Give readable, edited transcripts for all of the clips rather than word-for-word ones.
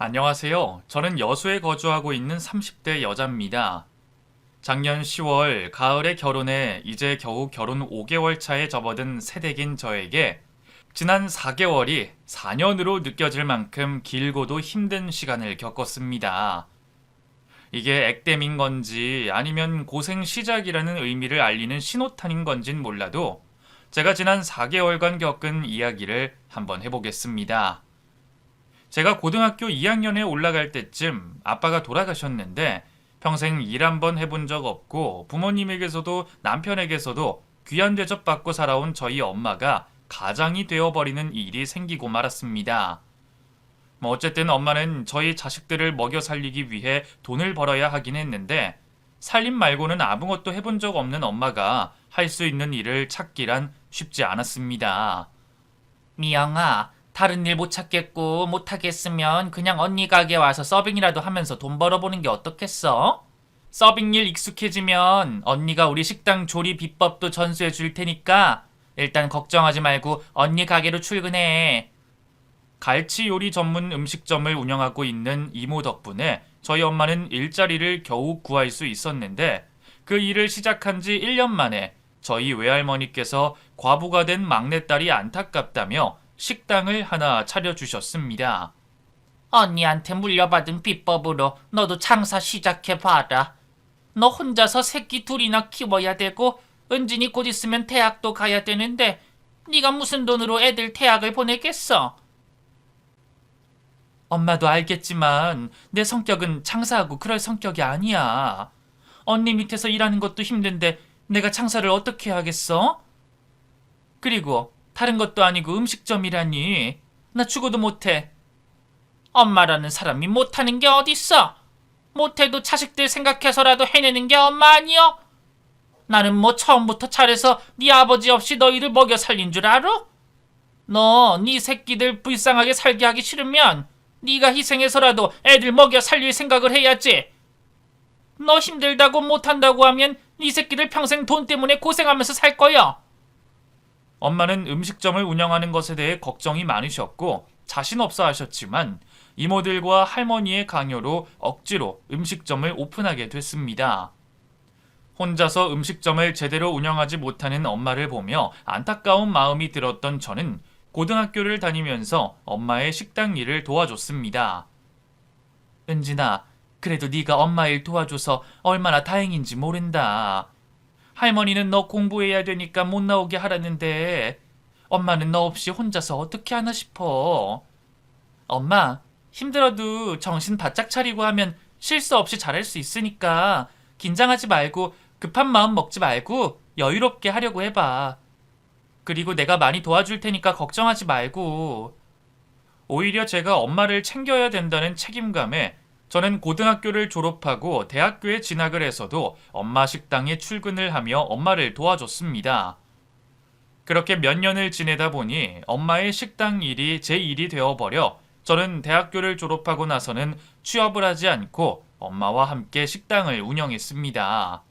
안녕하세요. 저는 여수에 거주하고 있는 30대 여자입니다. 작년 10월 가을에 결혼해 이제 겨우 결혼 5개월 차에 접어든 새댁인 저에게 지난 4개월이 4년으로 느껴질 만큼 길고도 힘든 시간을 겪었습니다. 이게 액땜인 건지 아니면 고생 시작이라는 의미를 알리는 신호탄인 건진 몰라도 제가 지난 4개월간 겪은 이야기를 한번 해보겠습니다. 제가 고등학교 2학년에 올라갈 때쯤 아빠가 돌아가셨는데 평생 일 한 번 해본 적 없고 부모님에게서도 남편에게서도 귀한 대접 받고 살아온 저희 엄마가 가장이 되어버리는 일이 생기고 말았습니다. 어쨌든 엄마는 저희 자식들을 먹여 살리기 위해 돈을 벌어야 하긴 했는데 살림 말고는 아무것도 해본 적 없는 엄마가 할 수 있는 일을 찾기란 쉽지 않았습니다. 미영아, 다른 일 못 찾겠고 못하겠으면 그냥 언니 가게 와서 서빙이라도 하면서 돈 벌어보는 게 어떻겠어? 서빙 일 익숙해지면 언니가 우리 식당 조리 비법도 전수해 줄 테니까 일단 걱정하지 말고 언니 가게로 출근해. 갈치 요리 전문 음식점을 운영하고 있는 이모 덕분에 저희 엄마는 일자리를 겨우 구할 수 있었는데 그 일을 시작한 지 1년 만에 저희 외할머니께서 과부가 된 막내딸이 안타깝다며 식당을 하나 차려주셨습니다. 언니한테 물려받은 비법으로 너도 장사 시작해봐라. 너 혼자서 새끼 둘이나 키워야 되고 은진이 곧 있으면 대학도 가야 되는데 네가 무슨 돈으로 애들 대학을 보내겠어? 엄마도 알겠지만 내 성격은 장사하고 그럴 성격이 아니야. 언니 밑에서 일하는 것도 힘든데 내가 장사를 어떻게 하겠어? 그리고 다른 것도 아니고 음식점이라니. 나 죽어도 못해. 엄마라는 사람이 못하는 게 어딨어? 못해도 자식들 생각해서라도 해내는 게 엄마 아니여? 나는 뭐 처음부터 잘해서 네 아버지 없이 너희를 먹여 살린 줄 알아? 너 네 새끼들 불쌍하게 살게 하기 싫으면 네가 희생해서라도 애들 먹여 살릴 생각을 해야지. 너 힘들다고 못한다고 하면 네 새끼들 평생 돈 때문에 고생하면서 살 거야. 엄마는 음식점을 운영하는 것에 대해 걱정이 많으셨고 자신 없어 하셨지만 이모들과 할머니의 강요로 억지로 음식점을 오픈하게 됐습니다. 혼자서 음식점을 제대로 운영하지 못하는 엄마를 보며 안타까운 마음이 들었던 저는 고등학교를 다니면서 엄마의 식당 일을 도와줬습니다. 은진아, 그래도 네가 엄마 일 도와줘서 얼마나 다행인지 모른다. 할머니는 너 공부해야 되니까 못 나오게 하라는데 엄마는 너 없이 혼자서 어떻게 하나 싶어. 엄마, 힘들어도 정신 바짝 차리고 하면 실수 없이 잘할 수 있으니까 긴장하지 말고 급한 마음 먹지 말고 여유롭게 하려고 해봐. 그리고 내가 많이 도와줄 테니까 걱정하지 말고. 오히려 제가 엄마를 챙겨야 된다는 책임감에 저는 고등학교를 졸업하고 대학교에 진학을 해서도 엄마 식당에 출근을 하며 엄마를 도와줬습니다. 그렇게 몇 년을 지내다 보니 엄마의 식당 일이 제 일이 되어버려 저는 대학교를 졸업하고 나서는 취업을 하지 않고 엄마와 함께 식당을 운영했습니다.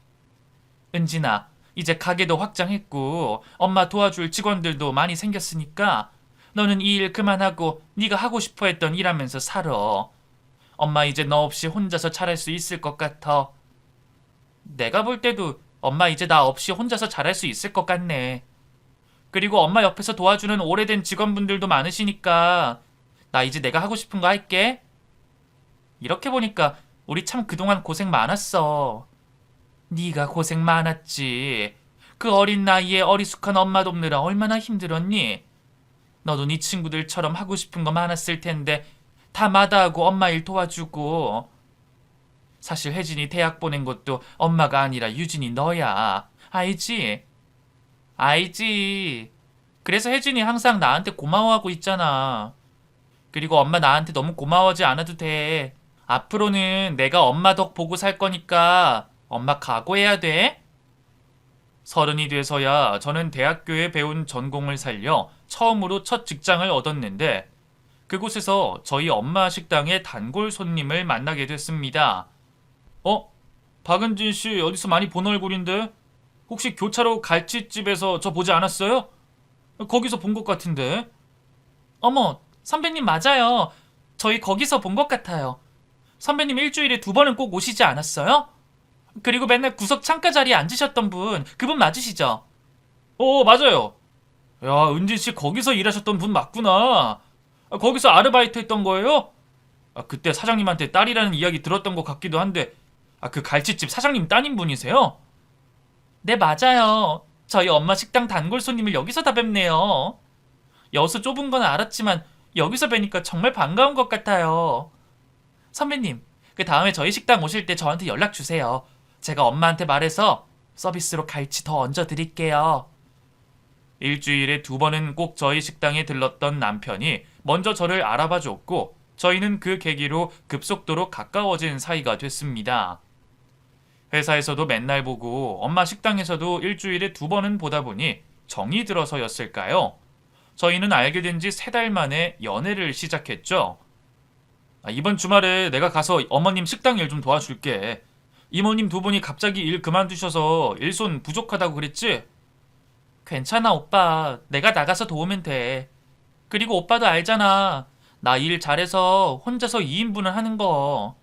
은진아, 이제 가게도 확장했고 엄마 도와줄 직원들도 많이 생겼으니까 너는 이 일 그만하고 네가 하고 싶어 했던 일 하면서 살아. 엄마 이제 너 없이 혼자서 잘할 수 있을 것 같아. 내가 볼 때도 엄마 이제 나 없이 혼자서 잘할 수 있을 것 같네. 그리고 엄마 옆에서 도와주는 오래된 직원분들도 많으시니까 나 이제 내가 하고 싶은 거 할게. 이렇게 보니까 우리 참 그동안 고생 많았어. 네가 고생 많았지. 그 어린 나이에 어리숙한 엄마 돕느라 얼마나 힘들었니? 너도 네 친구들처럼 하고 싶은 거 많았을 텐데 다 마다하고 엄마 일 도와주고. 사실 혜진이 대학 보낸 것도 엄마가 아니라 유진이 너야. 알지? 알지. 그래서 혜진이 항상 나한테 고마워하고 있잖아. 그리고 엄마 나한테 너무 고마워하지 않아도 돼. 앞으로는 내가 엄마 덕 보고 살 거니까 엄마 각오해야 돼. 서른이 돼서야 저는 대학교에 배운 전공을 살려 처음으로 첫 직장을 얻었는데 그곳에서 저희 엄마 식당의 단골 손님을 만나게 됐습니다. 박은진 씨 어디서 많이 본 얼굴인데? 혹시 교차로 갈치집에서 저 보지 않았어요? 거기서 본 것 같은데. 어머, 선배님 맞아요. 저희 거기서 본 것 같아요. 선배님 일주일에 2번은 꼭 오시지 않았어요? 그리고 맨날 구석 창가 자리에 앉으셨던 분, 그분 맞으시죠? 맞아요. 야, 은진씨 거기서 일하셨던 분 맞구나. 거기서 아르바이트 했던 거예요? 그때 사장님한테 딸이라는 이야기 들었던 것 같기도 한데, 그 갈치집 사장님 따님 분이세요? 네, 맞아요. 저희 엄마 식당 단골 손님을 여기서 다 뵙네요. 여수 좁은 건 알았지만 여기서 뵈니까 정말 반가운 것 같아요. 선배님, 그 다음에 저희 식당 오실 때 저한테 연락 주세요. 제가 엄마한테 말해서 서비스로 갈치 더 얹어 드릴게요. 일주일에 2번은 꼭 저희 식당에 들렀던 남편이 먼저 저를 알아봐 줬고, 저희는 그 계기로 급속도로 가까워진 사이가 됐습니다. 회사에서도 맨날 보고 엄마 식당에서도 일주일에 2번은 보다 보니 정이 들어서였을까요? 저희는 알게 된 지 3달 만에 연애를 시작했죠. 이번 주말에 내가 가서 어머님 식당 일 좀 도와줄게. 이모님 2분이 갑자기 일 그만두셔서 일손 부족하다고 그랬지? 괜찮아, 오빠. 내가 나가서 도우면 돼. 그리고 오빠도 알잖아. 나 일 잘해서 혼자서 2인분을 하는 거.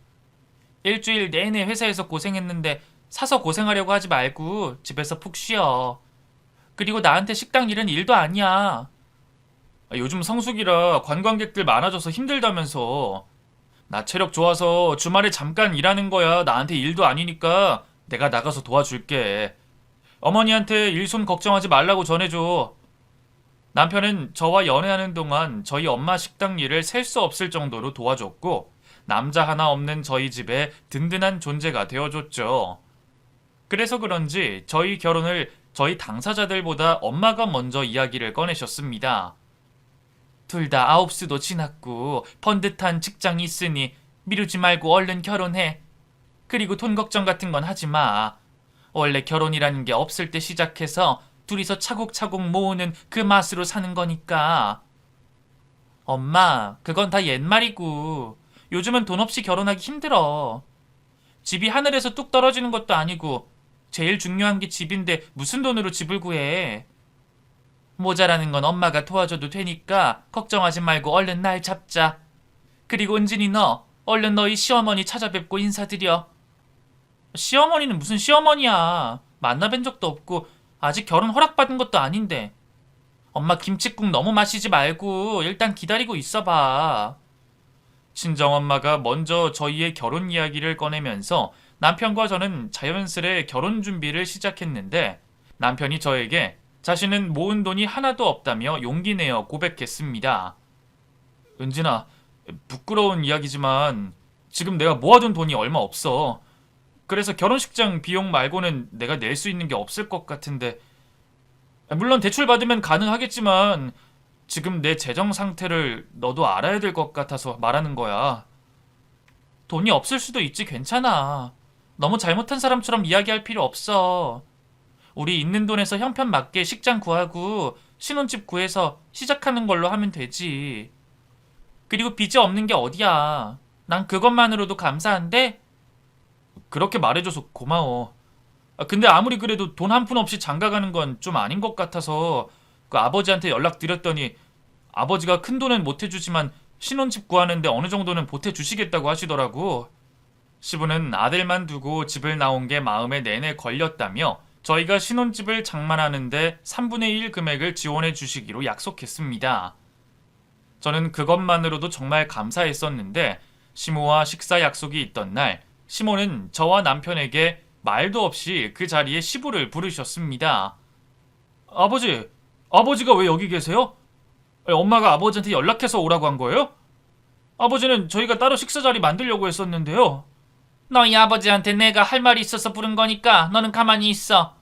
일주일 내내 회사에서 고생했는데 사서 고생하려고 하지 말고 집에서 푹 쉬어. 그리고 나한테 식당 일은 일도 아니야. 요즘 성수기라 관광객들 많아져서 힘들다면서. 나 체력 좋아서 주말에 잠깐 일하는 거야. 나한테 일도 아니니까 내가 나가서 도와줄게. 어머니한테 일손 걱정하지 말라고 전해줘. 남편은 저와 연애하는 동안 저희 엄마 식당 일을 셀 수 없을 정도로 도와줬고, 남자 하나 없는 저희 집에 든든한 존재가 되어줬죠. 그래서 그런지 저희 결혼을 저희 당사자들보다 엄마가 먼저 이야기를 꺼내셨습니다. 둘 다 9수도 지났고 번듯한 직장이 있으니 미루지 말고 얼른 결혼해. 그리고 돈 걱정 같은 건 하지 마. 원래 결혼이라는 게 없을 때 시작해서 둘이서 차곡차곡 모으는 그 맛으로 사는 거니까. 엄마, 그건 다 옛말이고 요즘은 돈 없이 결혼하기 힘들어. 집이 하늘에서 뚝 떨어지는 것도 아니고 제일 중요한 게 집인데 무슨 돈으로 집을 구해. 모자라는 건 엄마가 도와줘도 되니까 걱정하지 말고 얼른 날 잡자. 그리고 은진이 너 얼른 너희 시어머니 찾아뵙고 인사드려. 시어머니는 무슨 시어머니야. 만나뵌 적도 없고 아직 결혼 허락받은 것도 아닌데. 엄마 김칫국 너무 마시지 말고 일단 기다리고 있어봐. 친정엄마가 먼저 저희의 결혼 이야기를 꺼내면서 남편과 저는 자연스레 결혼 준비를 시작했는데, 남편이 저에게 자신은 모은 돈이 하나도 없다며 용기 내어 고백했습니다. 은진아, 부끄러운 이야기지만 지금 내가 모아둔 돈이 얼마 없어. 그래서 결혼식장 비용 말고는 내가 낼 수 있는 게 없을 것 같은데, 물론 대출 받으면 가능하겠지만 지금 내 재정 상태를 너도 알아야 될 것 같아서 말하는 거야. 돈이 없을 수도 있지. 괜찮아. 너무 잘못한 사람처럼 이야기할 필요 없어. 우리 있는 돈에서 형편 맞게 식장 구하고 신혼집 구해서 시작하는 걸로 하면 되지. 그리고 빚이 없는 게 어디야. 난 그것만으로도 감사한데. 그렇게 말해줘서 고마워. 근데 아무리 그래도 돈 한 푼 없이 장가가는 건 좀 아닌 것 같아서 그 아버지한테 연락드렸더니 아버지가 큰 돈은 못 해주지만 신혼집 구하는데 어느 정도는 보태주시겠다고 하시더라고. 시부는 아들만 두고 집을 나온 게 마음에 내내 걸렸다며 저희가 신혼집을 장만하는데 3분의 1 금액을 지원해 주시기로 약속했습니다. 저는 그것만으로도 정말 감사했었는데, 시모와 식사 약속이 있던 날 시모는 저와 남편에게 말도 없이 그 자리에 시부를 부르셨습니다. 아버지가 왜 여기 계세요? 엄마가 아버지한테 연락해서 오라고 한 거예요? 아버지는 저희가 따로 식사 자리 만들려고 했었는데요. 너희 아버지한테 내가 할 말이 있어서 부른 거니까 너는 가만히 있어.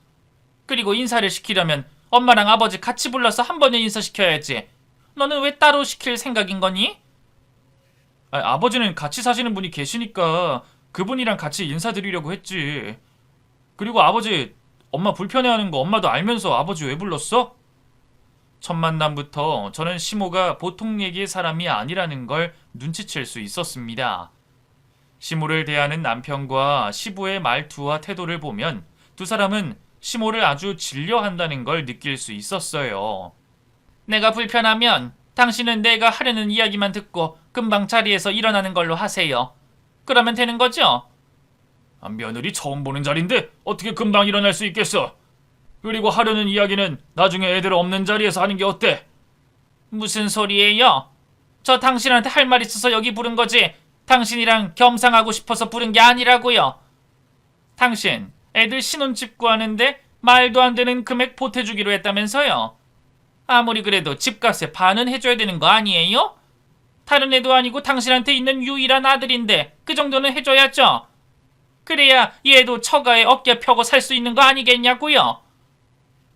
그리고 인사를 시키려면 엄마랑 아버지 같이 불러서 한 번에 인사시켜야지. 너는 왜 따로 시킬 생각인 거니? 아버지는 같이 사시는 분이 계시니까 그분이랑 같이 인사드리려고 했지. 그리고 아버지, 엄마 불편해하는 거 엄마도 알면서 아버지 왜 불렀어? 첫 만남부터 저는 시모가 보통 얘기의 사람이 아니라는 걸 눈치챌 수 있었습니다. 시모를 대하는 남편과 시부의 말투와 태도를 보면 두 사람은 시모를 아주 진려한다는 걸 느낄 수 있었어요. 내가 불편하면 당신은 내가 하려는 이야기만 듣고 금방 자리에서 일어나는 걸로 하세요. 그러면 되는 거죠? 며느리 처음 보는 자리인데 어떻게 금방 일어날 수 있겠어? 그리고 하려는 이야기는 나중에 애들 없는 자리에서 하는 게 어때? 무슨 소리예요? 저 당신한테 할 말 있어서 여기 부른 거지 당신이랑 겸상하고 싶어서 부른 게 아니라고요. 당신 애들 신혼집 구하는데 말도 안 되는 금액 보태주기로 했다면서요. 아무리 그래도 집값의 반은 해줘야 되는 거 아니에요? 다른 애도 아니고 당신한테 있는 유일한 아들인데 그 정도는 해줘야죠. 그래야 얘도 처가에 어깨 펴고 살 수 있는 거 아니겠냐고요.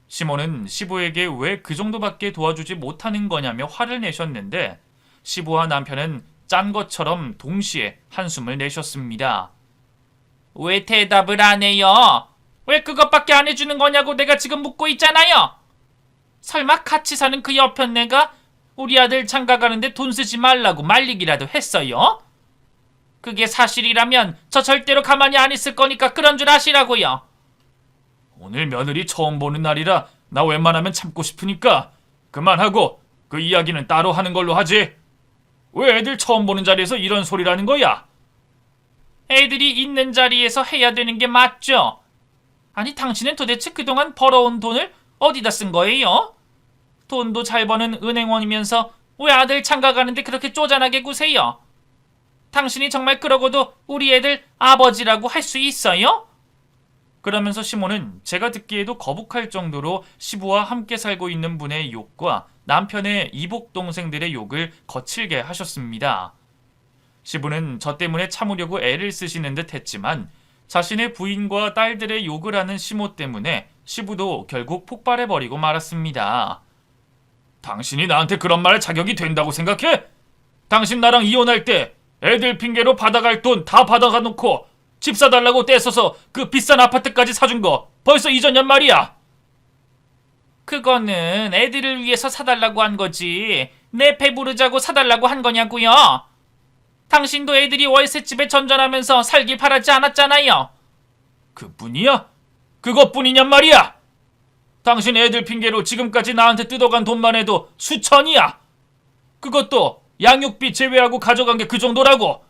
시모는 시부에게 왜 그 정도밖에 도와주지 못하는 거냐며 화를 내셨는데 시부와 남편은 짠 것처럼 동시에 한숨을 내셨습니다. 왜 대답을 안 해요? 왜 그것밖에 안 해주는 거냐고 내가 지금 묻고 있잖아요. 설마 같이 사는 그 여편네가 우리 아들 장가 가는데 돈 쓰지 말라고 말리기라도 했어요? 그게 사실이라면 저 절대로 가만히 안 있을 거니까 그런 줄 아시라고요. 오늘 며느리 처음 보는 날이라 나 웬만하면 참고 싶으니까 그만하고 그 이야기는 따로 하는 걸로 하지. 왜 애들 처음 보는 자리에서 이런 소리라는 거야? 애들이 있는 자리에서 해야 되는 게 맞죠? 아니 당신은 도대체 그동안 벌어온 돈을 어디다 쓴 거예요? 돈도 잘 버는 은행원이면서 왜 아들 장가 가는데 그렇게 쪼잔하게 구세요? 당신이 정말 그러고도 우리 애들 아버지라고 할 수 있어요? 그러면서 시모는 제가 듣기에도 거북할 정도로 시부와 함께 살고 있는 분의 욕과 남편의 이복 동생들의 욕을 거칠게 하셨습니다. 시부는 저 때문에 참으려고 애를 쓰시는 듯 했지만 자신의 부인과 딸들의 욕을 하는 시모 때문에 시부도 결국 폭발해버리고 말았습니다. 당신이 나한테 그런 말 자격이 된다고 생각해? 당신 나랑 이혼할 때 애들 핑계로 받아갈 돈 다 받아가 놓고 집 사달라고 떼써서 그 비싼 아파트까지 사준 거 벌써 이전년 말이야. 그거는 애들을 위해서 사달라고 한 거지 내 배부르자고 사달라고 한 거냐고요. 당신도 애들이 월세집에 전전하면서 살길 바라지 않았잖아요. 그뿐이야? 그것뿐이냔 말이야. 당신 애들 핑계로 지금까지 나한테 뜯어간 돈만 해도 수천이야. 그것도 양육비 제외하고 가져간 게 그 정도라고.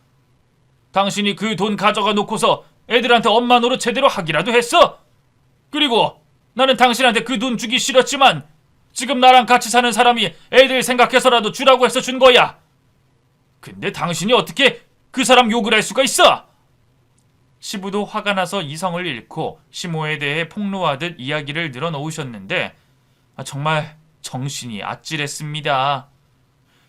당신이 그 돈 가져가 놓고서 애들한테 엄마 노릇 제대로 하기라도 했어? 그리고 나는 당신한테 그 돈 주기 싫었지만 지금 나랑 같이 사는 사람이 애들 생각해서라도 주라고 해서 준 거야. 근데 당신이 어떻게 그 사람 욕을 할 수가 있어? 시부도 화가 나서 이성을 잃고 시모에 대해 폭로하듯 이야기를 늘어놓으셨는데 정말 정신이 아찔했습니다.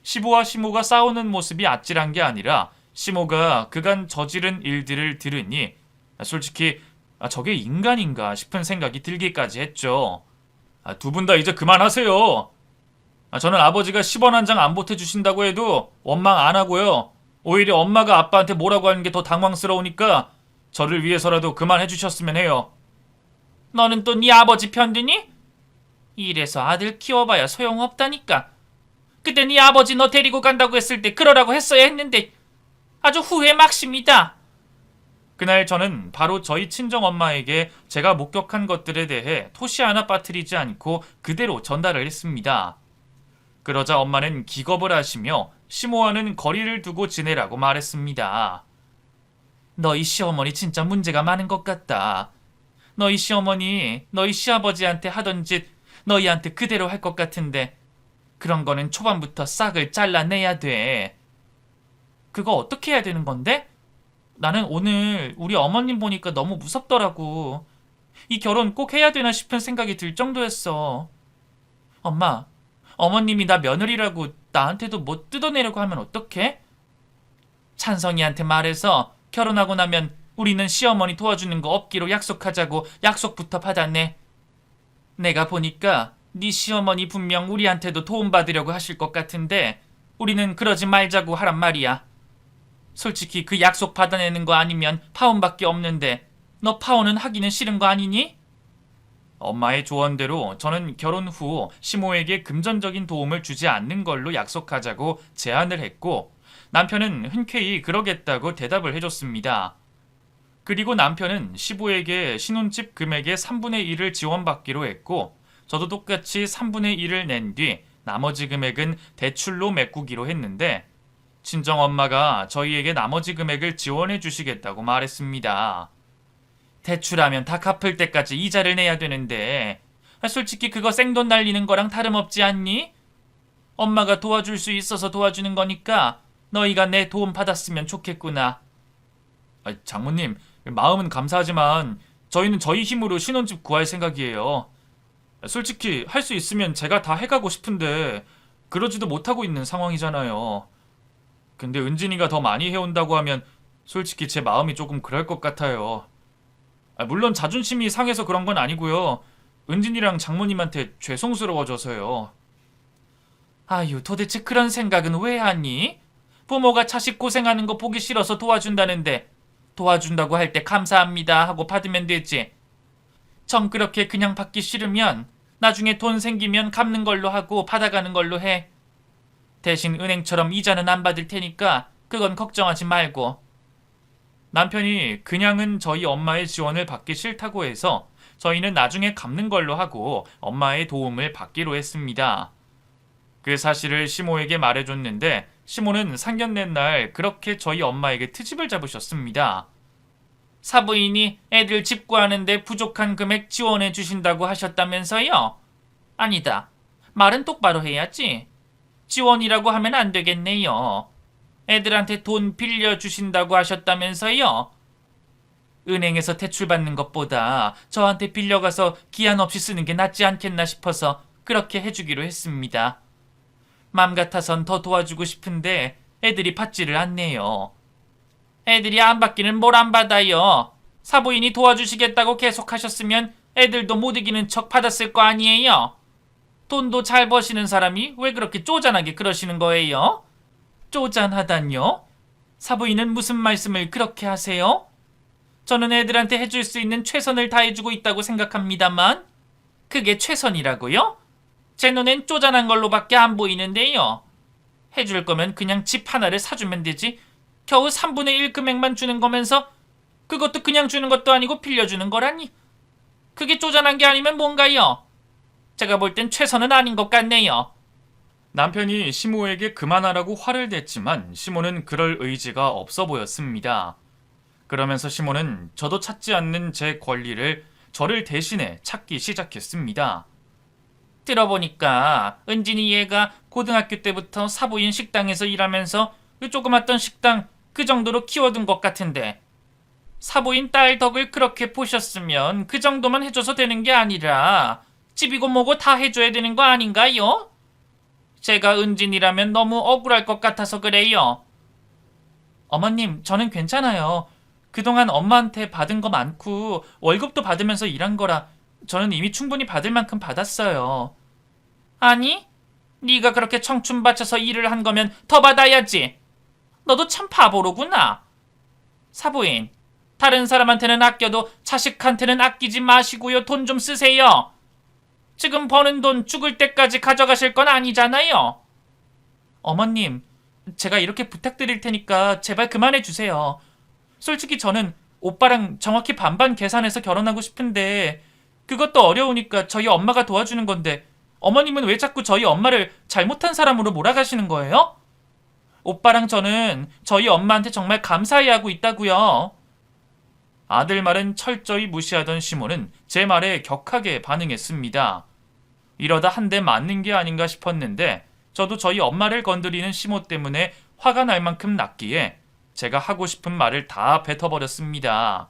시부와 시모가 싸우는 모습이 아찔한 게 아니라 시모가 그간 저지른 일들을 들으니 솔직히 저게 인간인가 싶은 생각이 들기까지 했죠. 두 분 다 이제 그만하세요. 저는 아버지가 10원 한 장 안 보태주신다고 해도 원망 안 하고요. 오히려 엄마가 아빠한테 뭐라고 하는 게 더 당황스러우니까 저를 위해서라도 그만해 주셨으면 해요. 너는 또 네 아버지 편드니? 이래서 아들 키워봐야 소용없다니까. 그때 네 아버지 너 데리고 간다고 했을 때 그러라고 했어야 했는데 아주 후회 막심이다. 그날 저는 바로 저희 친정엄마에게 제가 목격한 것들에 대해 토시 하나 빠뜨리지 않고 그대로 전달을 했습니다. 그러자 엄마는 기겁을 하시며 시모와는 거리를 두고 지내라고 말했습니다. 너희 시어머니 진짜 문제가 많은 것 같다. 너희 시어머니 너희 시아버지한테 하던 짓 너희한테 그대로 할 것 같은데 그런 거는 초반부터 싹을 잘라내야 돼. 그거 어떻게 해야 되는 건데? 나는 오늘 우리 어머님 보니까 너무 무섭더라고. 이 결혼 꼭 해야 되나 싶은 생각이 들 정도였어. 엄마, 어머님이 나 며느리라고 나한테도 뭐 뜯어내려고 하면 어떡해? 찬성이한테 말해서 결혼하고 나면 우리는 시어머니 도와주는 거 없기로 약속하자고 약속부터 받았네. 내가 보니까 네 시어머니 분명 우리한테도 도움받으려고 하실 것 같은데 우리는 그러지 말자고 하란 말이야. 솔직히 그 약속 받아내는 거 아니면 파혼밖에 없는데 너 파혼은 하기는 싫은 거 아니니? 엄마의 조언대로 저는 결혼 후 시모에게 금전적인 도움을 주지 않는 걸로 약속하자고 제안을 했고 남편은 흔쾌히 그러겠다고 대답을 해줬습니다. 그리고 남편은 시부에게 신혼집 금액의 3분의 1을 지원받기로 했고 저도 똑같이 3분의 1을 낸 뒤 나머지 금액은 대출로 메꾸기로 했는데 친정엄마가 저희에게 나머지 금액을 지원해 주시겠다고 말했습니다. 대출하면 다 갚을 때까지 이자를 내야 되는데 솔직히 그거 생돈 날리는 거랑 다름없지 않니? 엄마가 도와줄 수 있어서 도와주는 거니까 너희가 내 도움 받았으면 좋겠구나. 장모님, 마음은 감사하지만 저희는 저희 힘으로 신혼집 구할 생각이에요. 솔직히 할 수 있으면 제가 다 해가고 싶은데 그러지도 못하고 있는 상황이잖아요. 근데 은진이가 더 많이 해온다고 하면 솔직히 제 마음이 조금 그럴 것 같아요. 물론 자존심이 상해서 그런 건 아니고요. 은진이랑 장모님한테 죄송스러워져서요. 아유, 도대체 그런 생각은 왜 하니? 부모가 자식 고생하는 거 보기 싫어서 도와준다는데 도와준다고 할 때 감사합니다 하고 받으면 되지. 정 그렇게 그냥 받기 싫으면 나중에 돈 생기면 갚는 걸로 하고 받아가는 걸로 해. 대신 은행처럼 이자는 안 받을 테니까 그건 걱정하지 말고. 남편이 그냥은 저희 엄마의 지원을 받기 싫다고 해서 저희는 나중에 갚는 걸로 하고 엄마의 도움을 받기로 했습니다. 그 사실을 시모에게 말해줬는데 시모는 상견례 날 그렇게 저희 엄마에게 트집을 잡으셨습니다. 사부인이 애들 집 구하는데 부족한 금액 지원해 주신다고 하셨다면서요? 아니다. 말은 똑바로 해야지. 지원이라고 하면 안 되겠네요. 애들한테 돈 빌려주신다고 하셨다면서요? 은행에서 대출받는 것보다 저한테 빌려가서 기한 없이 쓰는 게 낫지 않겠나 싶어서 그렇게 해주기로 했습니다. 맘 같아선 더 도와주고 싶은데 애들이 받지를 않네요. 애들이 안 받기는 뭘 안 받아요. 사부인이 도와주시겠다고 계속하셨으면 애들도 못 이기는 척 받았을 거 아니에요. 돈도 잘 버시는 사람이 왜 그렇게 쪼잔하게 그러시는 거예요? 쪼잔하단요? 사부인은 무슨 말씀을 그렇게 하세요? 저는 애들한테 해줄 수 있는 최선을 다해주고 있다고 생각합니다만 그게 최선이라고요? 제 눈엔 쪼잔한 걸로밖에 안 보이는데요. 해줄 거면 그냥 집 하나를 사주면 되지. 겨우 3분의 1 금액만 주는 거면서 그것도 그냥 주는 것도 아니고 빌려주는 거라니. 그게 쪼잔한 게 아니면 뭔가요? 제가 볼 땐 최선은 아닌 것 같네요. 남편이 시모에게 그만하라고 화를 냈지만 시모는 그럴 의지가 없어 보였습니다. 그러면서 시모는 저도 찾지 않는 제 권리를 저를 대신해 찾기 시작했습니다. 들어보니까 은진이 얘가 고등학교 때부터 사부인 식당에서 일하면서 그 조그맣던 식당 그 정도로 키워둔 것 같은데 사부인 딸 덕을 그렇게 보셨으면 그 정도만 해줘서 되는 게 아니라 집이고 뭐고 다 해줘야 되는 거 아닌가요? 제가 은진이라면 너무 억울할 것 같아서 그래요. 어머님, 저는 괜찮아요. 그동안 엄마한테 받은 거 많고 월급도 받으면서 일한 거라 저는 이미 충분히 받을 만큼 받았어요. 아니, 네가 그렇게 청춘 바쳐서 일을 한 거면 더 받아야지. 너도 참 바보로구나. 사부인, 다른 사람한테는 아껴도 자식한테는 아끼지 마시고요. 돈 좀 쓰세요. 지금 버는 돈 죽을 때까지 가져가실 건 아니잖아요. 어머님, 제가 이렇게 부탁드릴 테니까 제발 그만해 주세요. 솔직히 저는 오빠랑 정확히 반반 계산해서 결혼하고 싶은데 그것도 어려우니까 저희 엄마가 도와주는 건데 어머님은 왜 자꾸 저희 엄마를 잘못한 사람으로 몰아가시는 거예요? 오빠랑 저는 저희 엄마한테 정말 감사해야 하고 있다고요. 아들 말은 철저히 무시하던 시모는 제 말에 격하게 반응했습니다. 이러다 한 대 맞는 게 아닌가 싶었는데 저도 저희 엄마를 건드리는 시모 때문에 화가 날 만큼 났기에 제가 하고 싶은 말을 다 뱉어버렸습니다.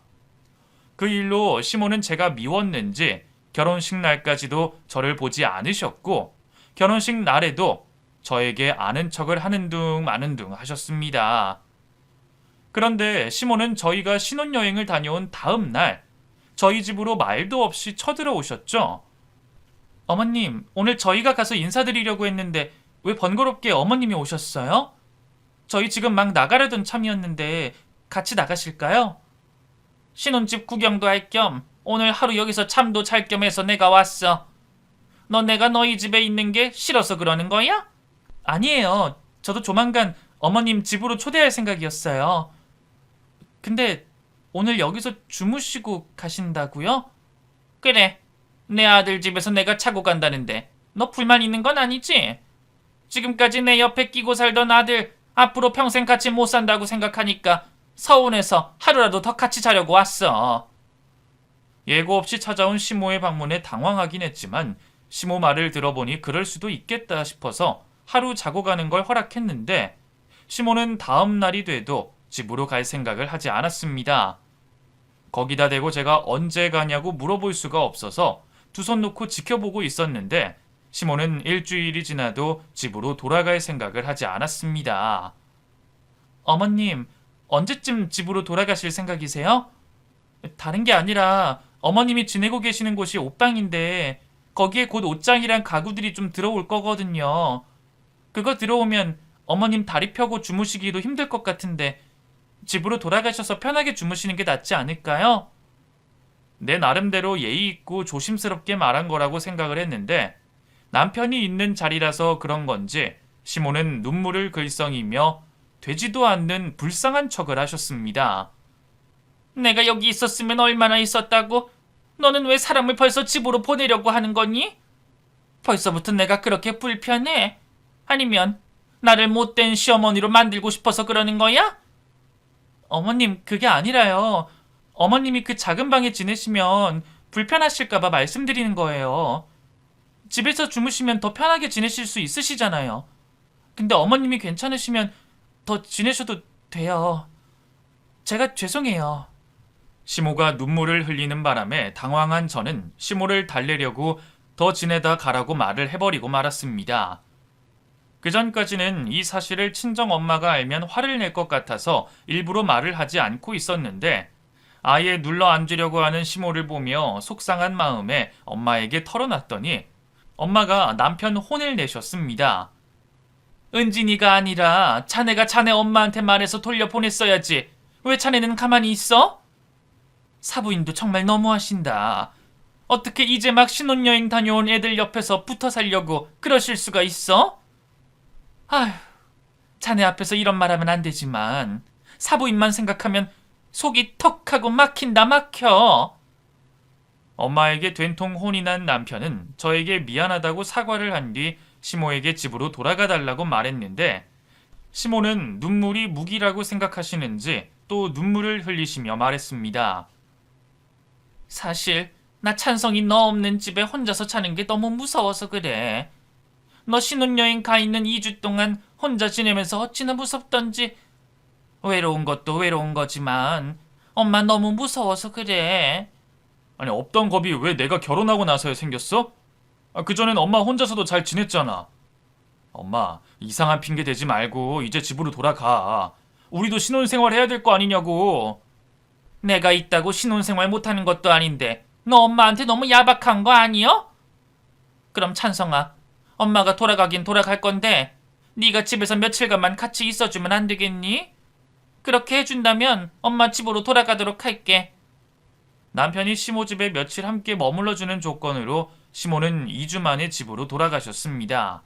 그 일로 시모는 제가 미웠는지 결혼식 날까지도 저를 보지 않으셨고 결혼식 날에도 저에게 아는 척을 하는 둥 마는 둥 하셨습니다. 그런데 시모는 저희가 신혼여행을 다녀온 다음 날 저희 집으로 말도 없이 쳐들어오셨죠. 어머님, 오늘 저희가 가서 인사드리려고 했는데 왜 번거롭게 어머님이 오셨어요? 저희 지금 막 나가려던 참이었는데 같이 나가실까요? 신혼집 구경도 할 겸 오늘 하루 여기서 잠도 잘 겸 해서 내가 왔어. 너 내가 너희 집에 있는 게 싫어서 그러는 거야? 아니에요. 저도 조만간 어머님 집으로 초대할 생각이었어요. 근데 오늘 여기서 주무시고 가신다고요? 그래. 내 아들 집에서 내가 자고 간다는데 너 불만 있는 건 아니지? 지금까지 내 옆에 끼고 살던 아들 앞으로 평생 같이 못 산다고 생각하니까 서운해서 하루라도 더 같이 자려고 왔어. 예고 없이 찾아온 시모의 방문에 당황하긴 했지만 시모 말을 들어보니 그럴 수도 있겠다 싶어서 하루 자고 가는 걸 허락했는데 시모는 다음 날이 돼도 집으로 갈 생각을 하지 않았습니다. 거기다 대고 제가 언제 가냐고 물어볼 수가 없어서 두 손 놓고 지켜보고 있었는데 시모는 일주일이 지나도 집으로 돌아갈 생각을 하지 않았습니다. 어머님, 언제쯤 집으로 돌아가실 생각이세요? 다른 게 아니라 어머님이 지내고 계시는 곳이 옷방인데 거기에 곧 옷장이랑 가구들이 좀 들어올 거거든요. 그거 들어오면 어머님 다리 펴고 주무시기도 힘들 것 같은데 집으로 돌아가셔서 편하게 주무시는 게 낫지 않을까요? 내 나름대로 예의 있고 조심스럽게 말한 거라고 생각을 했는데 남편이 있는 자리라서 그런 건지 시모는 눈물을 글썽이며 되지도 않는 불쌍한 척을 하셨습니다. 내가 여기 있었으면 얼마나 있었다고? 너는 왜 사람을 벌써 집으로 보내려고 하는 거니? 벌써부터 내가 그렇게 불편해? 아니면 나를 못된 시어머니로 만들고 싶어서 그러는 거야? 어머님, 그게 아니라요. 어머님이 그 작은 방에 지내시면 불편하실까봐 말씀드리는 거예요. 집에서 주무시면 더 편하게 지내실 수 있으시잖아요. 근데 어머님이 괜찮으시면 더 지내셔도 돼요. 제가 죄송해요. 시모가 눈물을 흘리는 바람에 당황한 저는 시모를 달래려고 더 지내다 가라고 말을 해버리고 말았습니다. 그 전까지는 이 사실을 친정 엄마가 알면 화를 낼 것 같아서 일부러 말을 하지 않고 있었는데 아예 눌러 앉으려고 하는 시모를 보며 속상한 마음에 엄마에게 털어놨더니 엄마가 남편 혼을 내셨습니다. 은진이가 아니라 자네가 자네 엄마한테 말해서 돌려보냈어야지. 왜 자네는 가만히 있어? 사부인도 정말 너무하신다. 어떻게 이제 막 신혼여행 다녀온 애들 옆에서 붙어 살려고 그러실 수가 있어? 아휴, 자네 앞에서 이런 말하면 안 되지만 사부인만 생각하면 속이 턱하고 막힌다 막혀. 엄마에게 된통 혼이 난 남편은 저에게 미안하다고 사과를 한 뒤 시모에게 집으로 돌아가 달라고 말했는데 시모는 눈물이 무기라고 생각하시는지 또 눈물을 흘리시며 말했습니다. 사실 나 찬성이 너 없는 집에 혼자서 자는 게 너무 무서워서 그래. 너 신혼여행 가 있는 2주 동안 혼자 지내면서 어찌나 무섭던지. 외로운 것도 외로운 거지만 엄마 너무 무서워서 그래. 아니 없던 겁이 왜 내가 결혼하고 나서야 생겼어? 그전엔 엄마 혼자서도 잘 지냈잖아. 엄마 이상한 핑계 대지 말고 이제 집으로 돌아가. 우리도 신혼생활 해야 될 거 아니냐고. 내가 있다고 신혼생활 못하는 것도 아닌데 너 엄마한테 너무 야박한 거 아니여? 그럼 찬성아, 엄마가 돌아가긴 돌아갈 건데 네가 집에서 며칠간만 같이 있어주면 안 되겠니? 그렇게 해준다면 엄마 집으로 돌아가도록 할게. 남편이 시모 집에 며칠 함께 머물러주는 조건으로 시모는 2주 만에 집으로 돌아가셨습니다.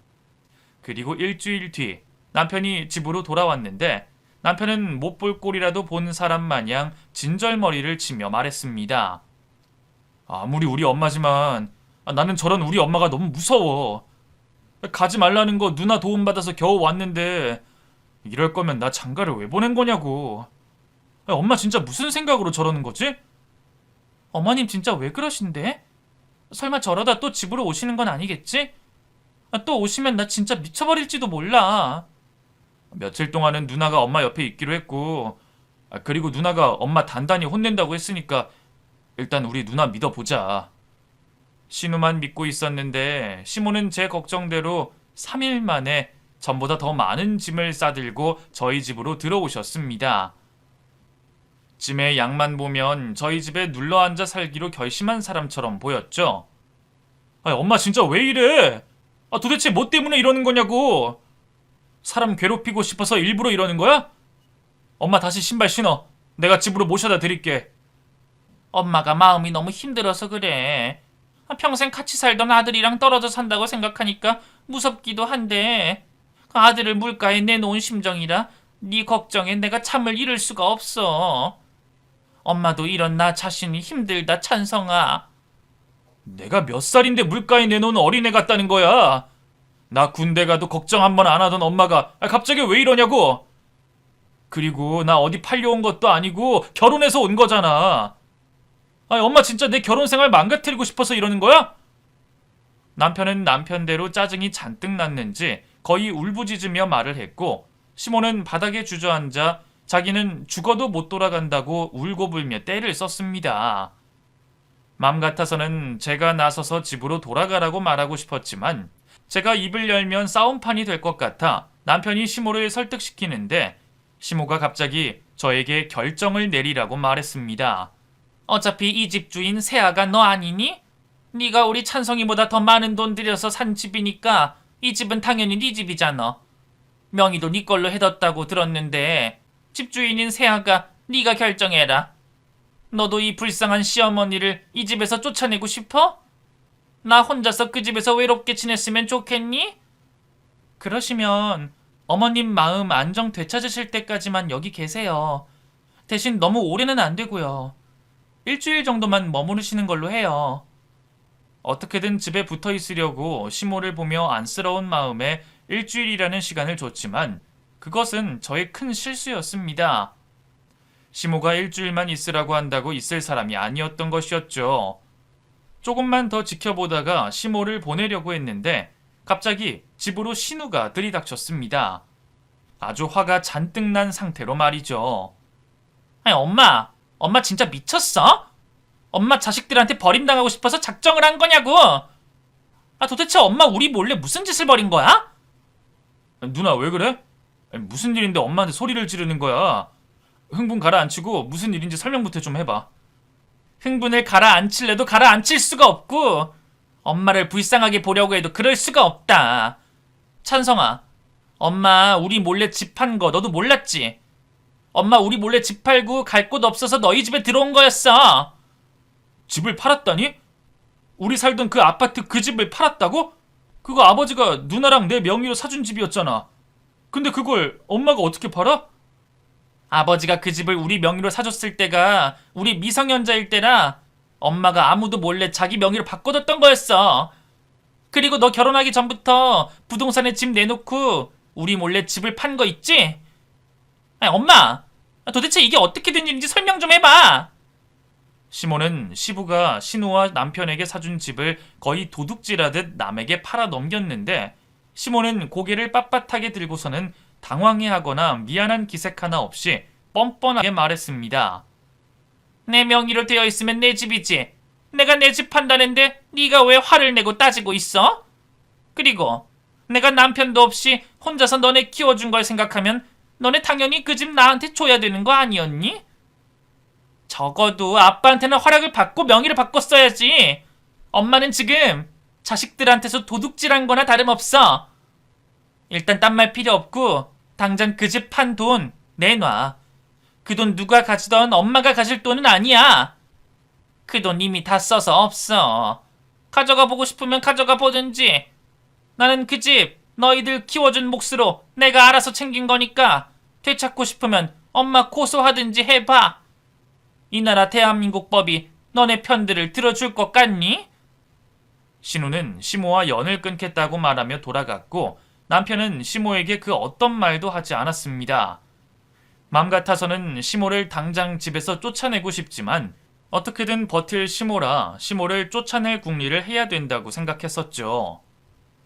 그리고 일주일 뒤 남편이 집으로 돌아왔는데 남편은 못 볼 꼴이라도 본 사람 마냥 진절머리를 치며 말했습니다. 아무리 우리 엄마지만 나는 저런 우리 엄마가 너무 무서워. 가지 말라는 거 누나 도움받아서 겨우 왔는데 이럴 거면 나 장가를 왜 보낸 거냐고. 엄마 진짜 무슨 생각으로 저러는 거지? 어머님 진짜 왜 그러신데? 설마 저러다 또 집으로 오시는 건 아니겠지? 또 오시면 나 진짜 미쳐버릴지도 몰라. 며칠 동안은 누나가 엄마 옆에 있기로 했고 그리고 누나가 엄마 단단히 혼낸다고 했으니까 일단 우리 누나 믿어보자. 신우만 믿고 있었는데 시모는 제 걱정대로 3일 만에 전보다 더 많은 짐을 싸들고 저희 집으로 들어오셨습니다. 짐의 양만 보면 저희 집에 눌러앉아 살기로 결심한 사람처럼 보였죠. 엄마 진짜 왜 이래? 도대체 뭐 때문에 이러는 거냐고. 사람 괴롭히고 싶어서 일부러 이러는 거야? 엄마 다시 신발 신어. 내가 집으로 모셔다 드릴게. 엄마가 마음이 너무 힘들어서 그래. 평생 같이 살던 아들이랑 떨어져 산다고 생각하니까 무섭기도 한데 그 아들을 물가에 내놓은 심정이라 네 걱정에 내가 참을 이룰 수가 없어. 엄마도 이런 나 자신이 힘들다 찬성아. 내가 몇 살인데 물가에 내놓은 어린애 같다는 거야. 나 군대 가도 걱정 한 번 안 하던 엄마가 갑자기 왜 이러냐고. 그리고 나 어디 팔려온 것도 아니고 결혼해서 온 거잖아. 엄마 진짜 내 결혼 생활 망가뜨리고 싶어서 이러는 거야? 남편은 남편대로 짜증이 잔뜩 났는지 거의 울부짖으며 말을 했고, 시몬은 바닥에 주저앉아 자기는 죽어도 못 돌아간다고 울고불며 떼를 썼습니다. 맘 같아서는 제가 나서서 집으로 돌아가라고 말하고 싶었지만 제가 입을 열면 싸움판이 될 것 같아 남편이 시모를 설득시키는데, 시모가 갑자기 저에게 결정을 내리라고 말했습니다. 어차피 이 집 주인 세아가 너 아니니? 네가 우리 찬성이보다 더 많은 돈 들여서 산 집이니까 이 집은 당연히 네 집이잖아. 명의도 네 걸로 해뒀다고 들었는데 집주인인 세아가 네가 결정해라. 너도 이 불쌍한 시어머니를 이 집에서 쫓아내고 싶어? 나 혼자서 그 집에서 외롭게 지냈으면 좋겠니? 그러시면 어머님 마음 안정 되찾으실 때까지만 여기 계세요. 대신 너무 오래는 안 되고요. 일주일 정도만 머무르시는 걸로 해요. 어떻게든 집에 붙어 있으려고 시모를 보며 안쓰러운 마음에 일주일이라는 시간을 줬지만 그것은 저의 큰 실수였습니다. 시모가 일주일만 있으라고 한다고 있을 사람이 아니었던 것이었죠. 조금만 더 지켜보다가 시모를 보내려고 했는데 갑자기 집으로 신우가 들이닥쳤습니다. 아주 화가 잔뜩 난 상태로 말이죠. 엄마 진짜 미쳤어? 엄마 자식들한테 버림당하고 싶어서 작정을 한 거냐고? 도대체 엄마 우리 몰래 무슨 짓을 벌인 거야? 누나 왜 그래? 무슨 일인데 엄마한테 소리를 지르는 거야? 흥분 가라앉히고 무슨 일인지 설명부터 좀 해봐. 흥분을 가라앉힐래도 가라앉힐 수가 없고 엄마를 불쌍하게 보려고 해도 그럴 수가 없다. 찬성아, 엄마 우리 몰래 집 판 거 너도 몰랐지? 엄마 우리 몰래 집 팔고 갈 곳 없어서 너희 집에 들어온 거였어. 집을 팔았다니? 우리 살던 그 아파트 그 집을 팔았다고? 그거 아버지가 누나랑 내 명의로 사준 집이었잖아. 근데 그걸 엄마가 어떻게 팔아? 아버지가 그 집을 우리 명의로 사줬을 때가 우리 미성년자일 때라 엄마가 아무도 몰래 자기 명의로 바꿔뒀던 거였어. 그리고 너 결혼하기 전부터 부동산에 집 내놓고 우리 몰래 집을 판 거 있지? 엄마, 도대체 이게 어떻게 된 일인지 설명 좀 해봐. 시모는 시부가 신우와 남편에게 사준 집을 거의 도둑질하듯 남에게 팔아 넘겼는데, 시모는 고개를 빳빳하게 들고서는 당황해하거나 미안한 기색 하나 없이 뻔뻔하게 말했습니다. 내 명의로 되어 있으면 내 집이지. 내가 내 집 판다는데 네가 왜 화를 내고 따지고 있어? 그리고 내가 남편도 없이 혼자서 너네 키워준 걸 생각하면 너네 당연히 그 집 나한테 줘야 되는 거 아니었니? 적어도 아빠한테는 허락을 받고 명의를 바꿨어야지. 엄마는 지금 자식들한테서 도둑질한 거나 다름없어. 일단 딴 말 필요 없고 당장 그 집 판 돈 내놔. 그 돈 누가 가지던 엄마가 가질 돈은 아니야. 그 돈 이미 다 써서 없어. 가져가 보고 싶으면 가져가 보든지. 나는 그 집 너희들 키워준 몫으로 내가 알아서 챙긴 거니까 되찾고 싶으면 엄마 고소하든지 해봐. 이 나라 대한민국 법이 너네 편들을 들어줄 것 같니? 신우는 시모와 연을 끊겠다고 말하며 돌아갔고, 남편은 시모에게 그 어떤 말도 하지 않았습니다. 맘 같아서는 시모를 당장 집에서 쫓아내고 싶지만 어떻게든 버틸 시모라 시모를 쫓아낼 궁리를 해야 된다고 생각했었죠.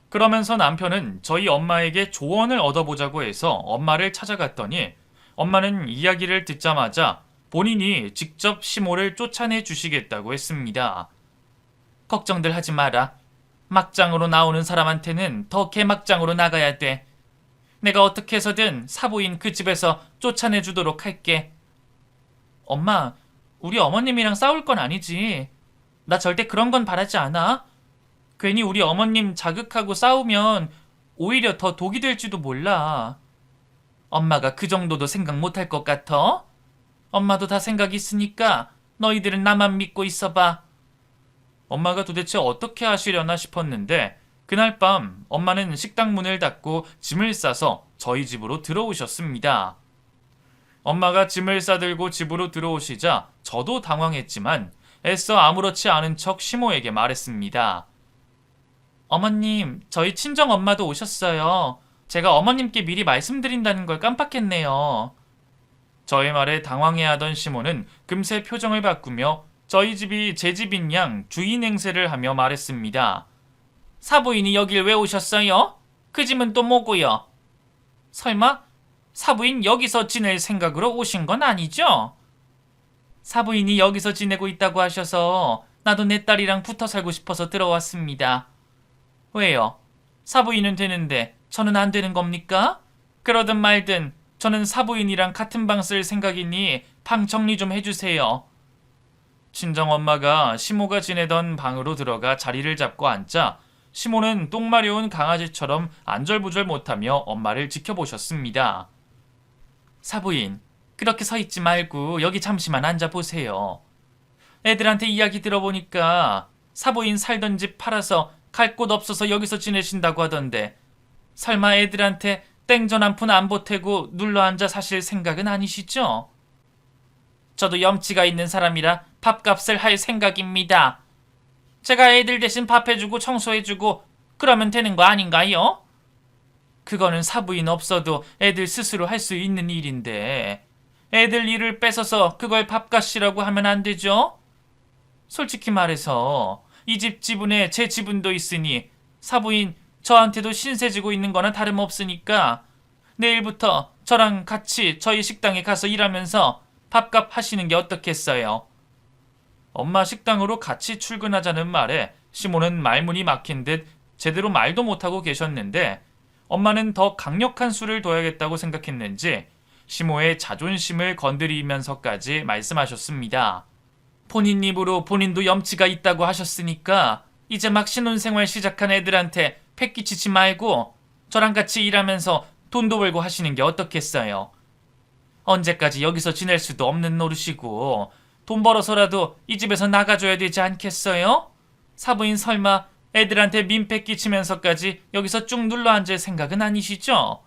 그러면서 남편은 저희 엄마에게 조언을 얻어보자고 해서 엄마를 찾아갔더니 엄마는 이야기를 듣자마자 본인이 직접 시모를 쫓아내 주시겠다고 했습니다. 걱정들 하지 마라. 막장으로 나오는 사람한테는 더 개막장으로 나가야 돼. 내가 어떻게 해서든 사부인 그 집에서 쫓아내 주도록 할게. 엄마, 우리 어머님이랑 싸울 건 아니지. 나 절대 그런 건 바라지 않아. 괜히 우리 어머님 자극하고 싸우면 오히려 더 독이 될지도 몰라. 엄마가 그 정도도 생각 못할 것 같아? 엄마도 다 생각 있으니까 너희들은 나만 믿고 있어봐. 엄마가 도대체 어떻게 하시려나 싶었는데 그날 밤 엄마는 식당 문을 닫고 짐을 싸서 저희 집으로 들어오셨습니다. 엄마가 짐을 싸들고 집으로 들어오시자 저도 당황했지만 애써 아무렇지 않은 척 시모에게 말했습니다. 어머님, 저희 친정 엄마도 오셨어요. 제가 어머님께 미리 말씀드린다는 걸 깜빡했네요. 저의 말에 당황해하던 시몬은 금세 표정을 바꾸며 저희 집이 제 집인 양 주인 행세를 하며 말했습니다. 사부인이 여길 왜 오셨어요? 그 집은 또 뭐고요? 설마 사부인 여기서 지낼 생각으로 오신 건 아니죠? 사부인이 여기서 지내고 있다고 하셔서 나도 내 딸이랑 붙어 살고 싶어서 들어왔습니다. 왜요? 사부인은 되는데 저는 안 되는 겁니까? 그러든 말든 저는 사부인이랑 같은 방 쓸 생각이니 방 정리 좀 해주세요. 친정엄마가 시모가 지내던 방으로 들어가 자리를 잡고 앉자 시모는 똥 마려운 강아지처럼 안절부절 못하며 엄마를 지켜보셨습니다. 사부인, 그렇게 서 있지 말고 여기 잠시만 앉아보세요. 애들한테 이야기 들어보니까 사부인 살던 집 팔아서 갈 곳 없어서 여기서 지내신다고 하던데 설마 애들한테 땡전 한 푼 안 보태고 눌러앉아 사실 생각은 아니시죠? 저도 염치가 있는 사람이라 밥값을 할 생각입니다. 제가 애들 대신 밥 해주고 청소해주고 그러면 되는 거 아닌가요? 그거는 사부인 없어도 애들 스스로 할 수 있는 일인데 애들 일을 뺏어서 그걸 밥값이라고 하면 안 되죠? 솔직히 말해서 이 집 지분에 제 지분도 있으니 사부인 저한테도 신세 지고 있는 거나 다름없으니까 내일부터 저랑 같이 저희 식당에 가서 일하면서 밥값 하시는 게 어떻겠어요? 엄마 식당으로 같이 출근하자는 말에 시몬은 말문이 막힌 듯 제대로 말도 못하고 계셨는데 엄마는 더 강력한 수를 둬야겠다고 생각했는지 시모의 자존심을 건드리면서까지 말씀하셨습니다. 본인 입으로 본인도 염치가 있다고 하셨으니까 이제 막 신혼생활 시작한 애들한테 패끼치지 말고 저랑 같이 일하면서 돈도 벌고 하시는 게 어떻겠어요? 언제까지 여기서 지낼 수도 없는 노릇이고 돈 벌어서라도 이 집에서 나가줘야 되지 않겠어요? 사부인 설마 애들한테 민폐 끼치면서까지 여기서 쭉 눌러앉을 생각은 아니시죠?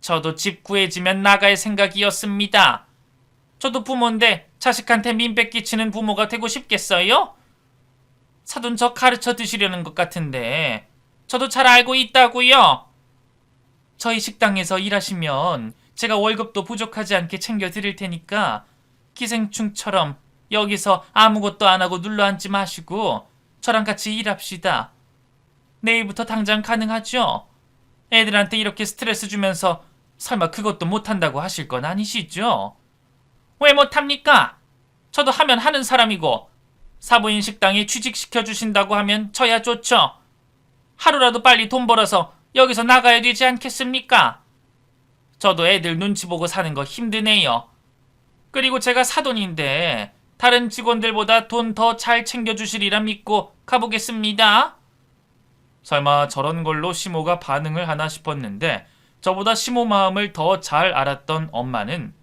저도 집 구해지면 나갈 생각이었습니다. 저도 부모인데 자식한테 민폐 끼치는 부모가 되고 싶겠어요? 사돈 저 가르쳐 드시려는 것 같은데 저도 잘 알고 있다고요. 저희 식당에서 일하시면 제가 월급도 부족하지 않게 챙겨 드릴 테니까 기생충처럼 여기서 아무것도 안 하고 눌러앉지 마시고 저랑 같이 일합시다. 내일부터 당장 가능하죠? 애들한테 이렇게 스트레스 주면서 설마 그것도 못한다고 하실 건 아니시죠? 왜 못합니까? 저도 하면 하는 사람이고 사부인 식당에 취직시켜 주신다고 하면 저야 좋죠. 하루라도 빨리 돈 벌어서 여기서 나가야 되지 않겠습니까? 저도 애들 눈치 보고 사는 거 힘드네요. 그리고 제가 사돈인데 다른 직원들보다 돈 더 잘 챙겨주시리라 믿고 가보겠습니다. 설마 저런 걸로 시모가 반응을 하나 싶었는데 저보다 시모 마음을 더 잘 알았던 엄마는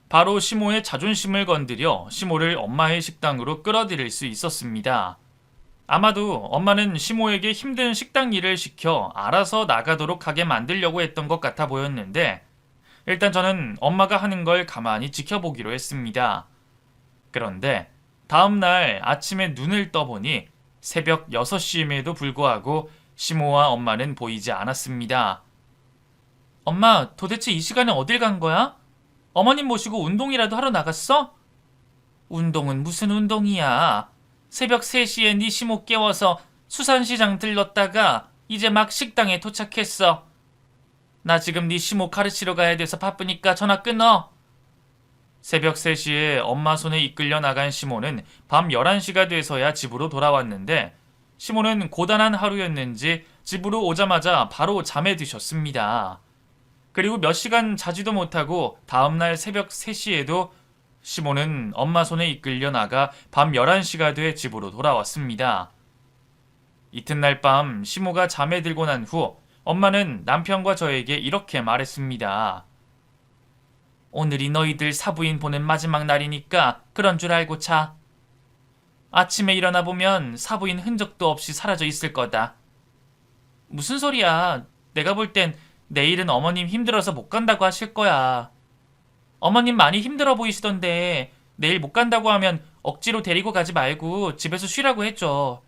바로 시모의 자존심을 건드려 시모를 엄마의 식당으로 끌어들일 수 있었습니다. 아마도 엄마는 시모에게 힘든 식당 일을 시켜 알아서 나가도록 하게 만들려고 했던 것 같아 보였는데 일단 저는 엄마가 하는 걸 가만히 지켜보기로 했습니다. 그런데 다음날 아침에 눈을 떠보니 새벽 6시임에도 불구하고 시모와 엄마는 보이지 않았습니다. 엄마, 도대체 이 시간에 어딜 간 거야? 어머님 모시고 운동이라도 하러 나갔어? 운동은 무슨 운동이야. 새벽 3시에 네 시모 깨워서 수산시장 들렀다가 이제 막 식당에 도착했어. 나 지금 네 시모 가르치러 가야 돼서 바쁘니까 전화 끊어. 새벽 3시에 엄마 손에 이끌려 나간 시모는 밤 11시가 돼서야 집으로 돌아왔는데 시모는 고단한 하루였는지 집으로 오자마자 바로 잠에 드셨습니다. 그리고 몇 시간 자지도 못하고 다음날 새벽 3시에도 시모는 엄마 손에 이끌려 나가 밤 11시가 돼 집으로 돌아왔습니다. 이튿날 밤 시모가 잠에 들고 난 후 엄마는 남편과 저에게 이렇게 말했습니다. 오늘이 너희들 사부인 보는 마지막 날이니까 그런 줄 알고 자. 아침에 일어나 보면 사부인 흔적도 없이 사라져 있을 거다. 무슨 소리야. 내가 볼 땐 내일은 어머님 힘들어서 못 간다고 하실 거야. 어머님 많이 힘들어 보이시던데 내일 못 간다고 하면 억지로 데리고 가지 말고 집에서 쉬라고 해줘.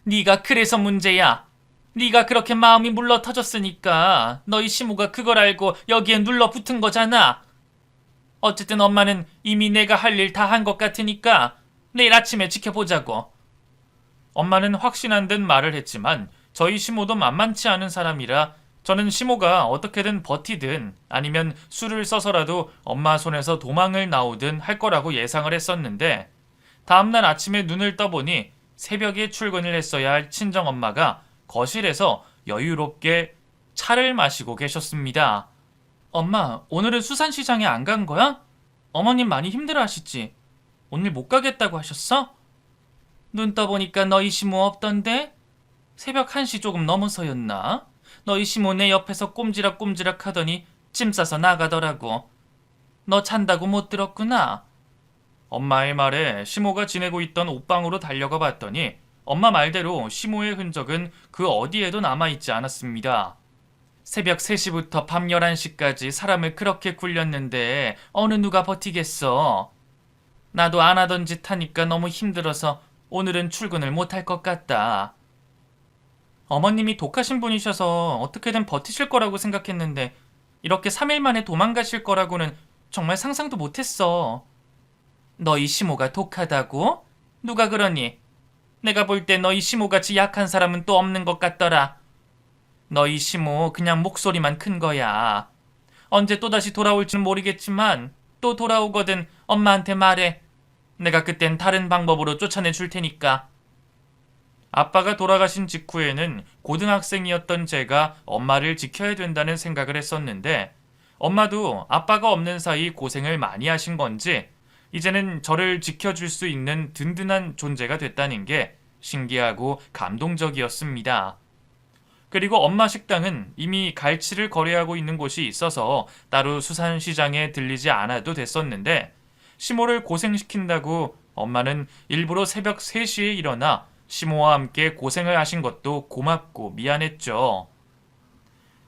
네가 그래서 문제야. 네가 그렇게 마음이 물러 터졌으니까 너희 시모가 그걸 알고 여기에 눌러 붙은 거잖아. 어쨌든 엄마는 이미 내가 할 일 다 한 것 같으니까 내일 아침에 지켜보자고. 엄마는 확신한 듯 말을 했지만 저희 시모도 만만치 않은 사람이라 저는 시모가 어떻게든 버티든 아니면 수를 써서라도 엄마 손에서 도망을 나오든 할 거라고 예상을 했었는데 다음날 아침에 눈을 떠보니 새벽에 출근을 했어야 할 친정엄마가 거실에서 여유롭게 차를 마시고 계셨습니다. 엄마, 오늘은 수산시장에 안 간 거야? 어머님 많이 힘들어 하시지? 오늘 못 가겠다고 하셨어? 눈 떠보니까 너희 시모 없던데? 새벽 1시 조금 넘어서였나? 너희 시모 내 옆에서 꼼지락꼼지락 하더니 짐 싸서 나가더라고. 너 잔다고 못 들었구나. 엄마의 말에 시모가 지내고 있던 옷방으로 달려가 봤더니 엄마 말대로 시모의 흔적은 그 어디에도 남아있지 않았습니다. 새벽 3시부터 밤 11시까지 사람을 그렇게 굴렸는데 어느 누가 버티겠어. 나도 안 하던 짓 하니까 너무 힘들어서 오늘은 출근을 못할 것 같다. 어머님이 독하신 분이셔서 어떻게든 버티실 거라고 생각했는데 이렇게 3일 만에 도망가실 거라고는 정말 상상도 못했어. 너희 시모가 독하다고? 누가 그러니? 내가 볼 때 너희 시모같이 약한 사람은 또 없는 것 같더라. 너희 시모 그냥 목소리만 큰 거야. 언제 또다시 돌아올지는 모르겠지만 또 돌아오거든 엄마한테 말해. 내가 그땐 다른 방법으로 쫓아내 줄 테니까. 아빠가 돌아가신 직후에는 고등학생이었던 제가 엄마를 지켜야 된다는 생각을 했었는데 엄마도 아빠가 없는 사이 고생을 많이 하신 건지 이제는 저를 지켜줄 수 있는 든든한 존재가 됐다는 게 신기하고 감동적이었습니다. 그리고 엄마 식당은 이미 갈치를 거래하고 있는 곳이 있어서 따로 수산시장에 들리지 않아도 됐었는데 시모를 고생시킨다고 엄마는 일부러 새벽 3시에 일어나 시모와 함께 고생을 하신 것도 고맙고 미안했죠.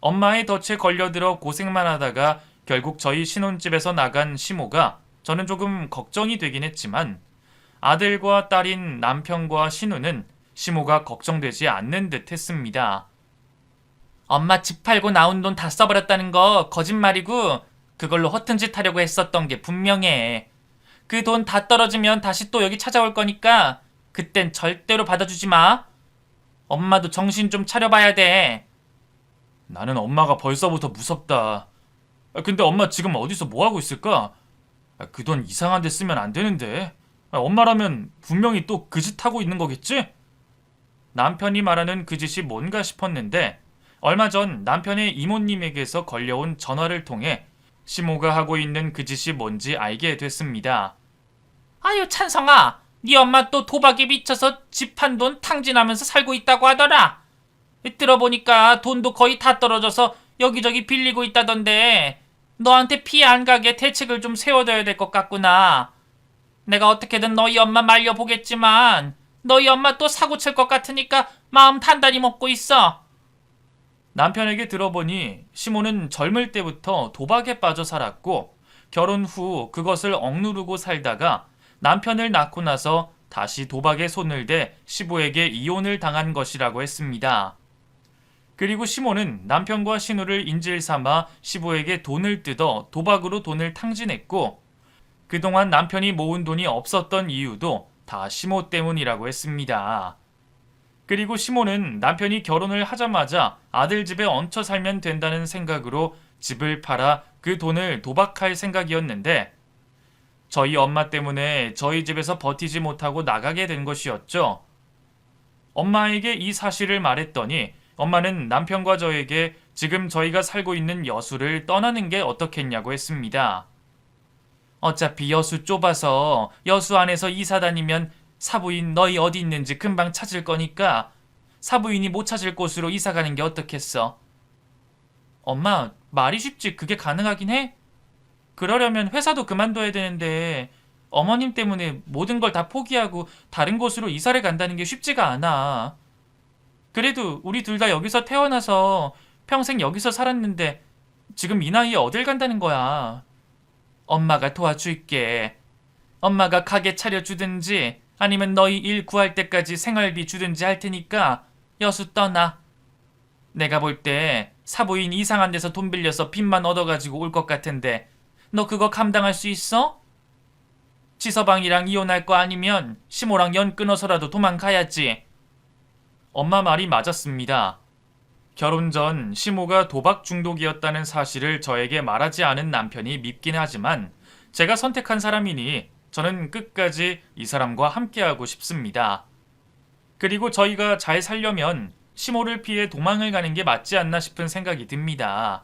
엄마의 덫에 걸려들어 고생만 하다가 결국 저희 신혼집에서 나간 시모가 저는 조금 걱정이 되긴 했지만 아들과 딸인 남편과 신우는 시모가 걱정되지 않는 듯 했습니다. 엄마 집 팔고 나온 돈 다 써버렸다는 거 거짓말이고 그걸로 허튼 짓 하려고 했었던 게 분명해. 그 돈 다 떨어지면 다시 또 여기 찾아올 거니까 그땐 절대로 받아주지 마. 엄마도 정신 좀 차려봐야 돼. 나는 엄마가 벌써부터 무섭다. 근데 엄마 지금 어디서 뭐하고 있을까? 그 돈 이상한 데 쓰면 안 되는데. 엄마라면 분명히 또 그 짓 하고 있는 거겠지? 남편이 말하는 그 짓이 뭔가 싶었는데 얼마 전 남편의 이모님에게서 걸려온 전화를 통해 시모가 하고 있는 그 짓이 뭔지 알게 됐습니다. 아유 찬성아, 네 엄마 또 도박에 미쳐서 집 한 돈 탕진하면서 살고 있다고 하더라. 들어보니까 돈도 거의 다 떨어져서 여기저기 빌리고 있다던데 너한테 피해 안 가게 대책을 좀 세워둬야 될 것 같구나. 내가 어떻게든 너희 엄마 말려보겠지만 너희 엄마 또 사고 칠 것 같으니까 마음 단단히 먹고 있어. 남편에게 들어보니 시모는 젊을 때부터 도박에 빠져 살았고 결혼 후 그것을 억누르고 살다가 남편을 낳고 나서 다시 도박에 손을 대 시부에게 이혼을 당한 것이라고 했습니다. 그리고 시모는 남편과 신우를 인질 삼아 시부에게 돈을 뜯어 도박으로 돈을 탕진했고 그동안 남편이 모은 돈이 없었던 이유도 다 시모 때문이라고 했습니다. 그리고 시모는 남편이 결혼을 하자마자 아들 집에 얹혀 살면 된다는 생각으로 집을 팔아 그 돈을 도박할 생각이었는데 저희 엄마 때문에 저희 집에서 버티지 못하고 나가게 된 것이었죠. 엄마에게 이 사실을 말했더니 엄마는 남편과 저에게 지금 저희가 살고 있는 여수를 떠나는 게 어떻겠냐고 했습니다. 어차피 여수 좁아서 여수 안에서 이사 다니면 사부인 너희 어디 있는지 금방 찾을 거니까 사부인이 못 찾을 곳으로 이사 가는 게 어떻겠어? 엄마, 말이 쉽지 그게 가능하긴 해? 그러려면 회사도 그만둬야 되는데 어머님 때문에 모든 걸 다 포기하고 다른 곳으로 이사를 간다는 게 쉽지가 않아. 그래도 우리 둘 다 여기서 태어나서 평생 여기서 살았는데 지금 이 나이에 어딜 간다는 거야. 엄마가 도와줄게. 엄마가 가게 차려주든지 아니면 너희 일 구할 때까지 생활비 주든지 할 테니까 여수 떠나. 내가 볼 때 사부인 이상한 데서 돈 빌려서 빚만 얻어가지고 올 것 같은데 너 그거 감당할 수 있어? 지서방이랑 이혼할 거 아니면 시모랑 연 끊어서라도 도망가야지. 엄마 말이 맞았습니다. 결혼 전 시모가 도박 중독이었다는 사실을 저에게 말하지 않은 남편이 밉긴 하지만 제가 선택한 사람이니 저는 끝까지 이 사람과 함께하고 싶습니다. 그리고 저희가 잘 살려면 시모를 피해 도망을 가는 게 맞지 않나 싶은 생각이 듭니다.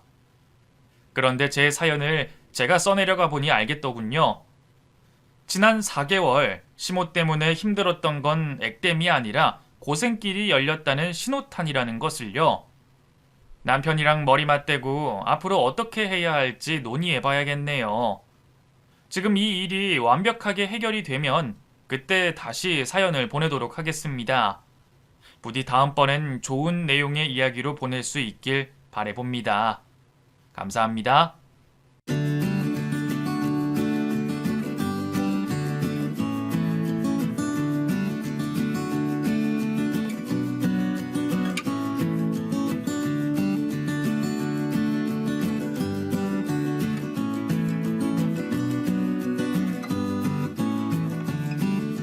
그런데 제 사연을 제가 써내려가 보니 알겠더군요. 지난 4개월 시모 때문에 힘들었던 건 액땜이 아니라 고생길이 열렸다는 신호탄이라는 것을요. 남편이랑 머리 맞대고 앞으로 어떻게 해야 할지 논의해봐야겠네요. 지금 이 일이 완벽하게 해결이 되면 그때 다시 사연을 보내도록 하겠습니다. 부디 다음번엔 좋은 내용의 이야기로 보낼 수 있길 바라봅니다. 감사합니다.